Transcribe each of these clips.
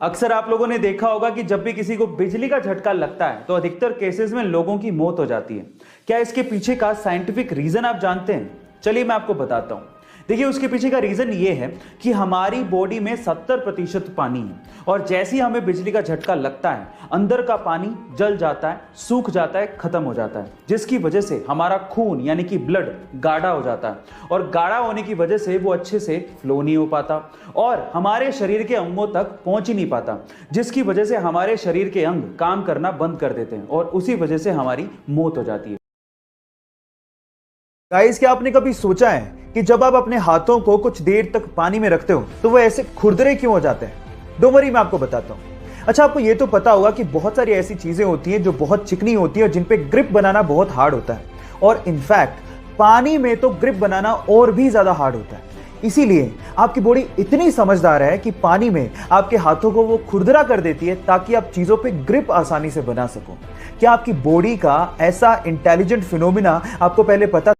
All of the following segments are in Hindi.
अक्सर आप लोगों ने देखा होगा कि जब भी किसी को बिजली का झटका लगता है तो अधिकतर केसेस में लोगों की मौत हो जाती है। क्या इसके पीछे का साइंटिफिक रीजन आप जानते हैं? चलिए मैं आपको बताता हूं। देखिए, उसके पीछे का रीजन ये है कि हमारी बॉडी में 70% पानी है और जैसे ही हमें बिजली का झटका लगता है अंदर का पानी जल जाता है, सूख जाता है, खत्म हो जाता है, जिसकी वजह से हमारा खून यानी कि ब्लड गाढ़ा हो जाता है और गाढ़ा होने की वजह से वो अच्छे से फ्लो नहीं हो पाता और हमारे शरीर के अंगों तक पहुंच ही नहीं पाता, जिसकी वजह से हमारे शरीर के अंग काम करना बंद कर देते हैं और उसी वजह से हमारी मौत हो जाती है। गाइस, क्या आपने कभी सोचा है कि जब आप अपने हाथों को कुछ देर तक पानी में रखते हो तो वो ऐसे खुरदरे क्यों हो जाते हैं? डोंट वरी, मैं आपको बताता हूं। अच्छा, आपको ये तो पता होगा कि बहुत सारी ऐसी चीजें होती हैं जो बहुत चिकनी होती है और जिन पे ग्रिप बनाना बहुत हार्ड होता है और इनफैक्ट पानी में तो ग्रिप बनाना और भी ज्यादा हार्ड होता है। इसीलिए आपकी बॉडी इतनी समझदार है कि पानी में आपके हाथों को वो खुरदरा कर देती है ताकि आप चीजों पे ग्रिप आसानी से बना सको। क्या आपकी बॉडी का ऐसा इंटेलिजेंट फिनोमिना आपको पहले पता?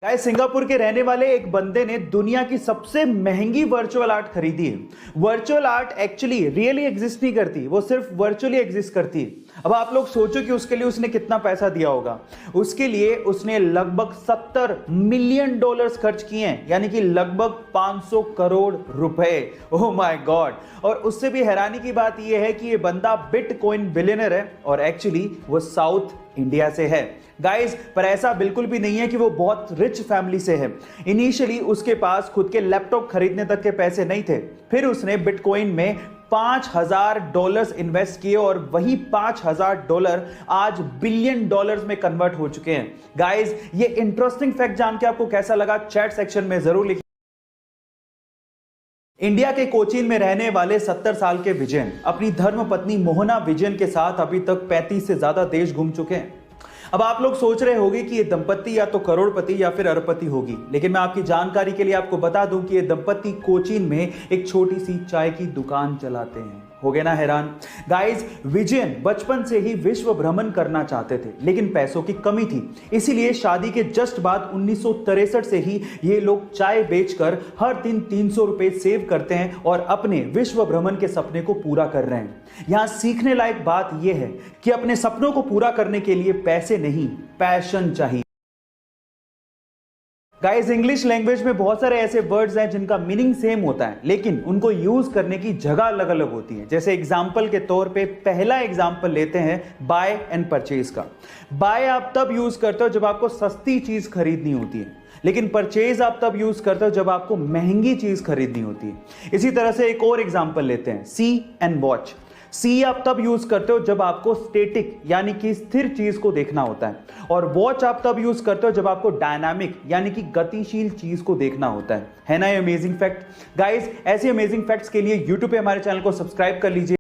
गाइस, सिंगापुर के रहने वाले एक बंदे ने दुनिया की सबसे महंगी वर्चुअल आर्ट खरीदी है। Virtual art actually really exist नहीं करती, वो सिर्फ वर्चुअली एग्जिस्ट करती है। अब आप लोग सोचो कि उसके लिए उसने कितना पैसा दिया होगा। उसके लिए उसने लगभग $70 मिलियन खर्च किए हैं, यानी कि लगभग 500 करोड़ रुपए। Oh my God. और उससे भी हैरानी की बात यह है कि यह बंदा बिटकॉइन बिलियनर है और एक्चुअली वो साउथ इंडिया से है। गाइस, पर ऐसा बिल्कुल भी नहीं है कि वो बहुत रिच फैमिली से है। इनिशियली उसके पास खुद के लैपटॉप खरीदने तक के पैसे नहीं थे, फिर उसने बिटकॉइन में $5000 इन्वेस्ट किए और वही $5000 आज बिलियन डॉलर्स में कन्वर्ट हो चुके हैं। गाइस, ये इंटरेस्टिंग फैक्ट जान के आपको कैसा लगा चैट सेक्शन में जरूर लिखिए। इंडिया के कोचीन में रहने वाले 70 साल के विजयन अपनी धर्मपत्नी मोहना विजयन के साथ अभी तक 35 से ज्यादा देश घूम चुके हैं। अब आप लोग सोच रहे होंगे कि ये दंपत्ति या तो करोड़पति या फिर अरबपति होगी, लेकिन मैं आपकी जानकारी के लिए आपको बता दूं कि ये दंपत्ति कोचीन में एक छोटी सी चाय की दुकान चलाते हैं। हो गए ना हैरान? गाइस, विजयन बचपन से ही विश्व भ्रमण करना चाहते थे, लेकिन पैसों की कमी थी। इसीलिए शादी के जस्ट बाद 1963 से ही ये लोग चाय बेचकर हर दिन 300 रुपए सेव करते हैं और अपने विश्व भ्रमण के सपने को पूरा कर रहे हैं। यहां सीखने लायक बात यह है कि अपने सपनों को पूरा करने के लिए पैसे नहीं, पैशन चाहिए। गाइस, इंग्लिश लैंग्वेज में बहुत सारे ऐसे वर्ड्स हैं जिनका मीनिंग सेम होता है, लेकिन उनको यूज करने की जगह अलग अलग होती है। जैसे एग्जाम्पल के तौर पे पहला एग्जाम्पल लेते हैं बाय एंड परचेज का। बाय आप तब यूज करते हो जब आपको सस्ती चीज खरीदनी होती है, लेकिन परचेज आप तब यूज करते हो जब आपको महंगी चीज खरीदनी होती है। इसी तरह से एक और एग्जाम्पल लेते हैं सी एंड वॉच। सी आप तब यूज करते हो जब आपको स्टेटिक यानी कि स्थिर चीज को देखना होता है और वॉच आप तब यूज करते हो जब आपको डायनामिक यानी कि गतिशील चीज को देखना होता है ना ये अमेजिंग फैक्ट? गाइस, ऐसे अमेजिंग फैक्ट्स के लिए यूट्यूब पे हमारे चैनल को सब्सक्राइब कर लीजिए।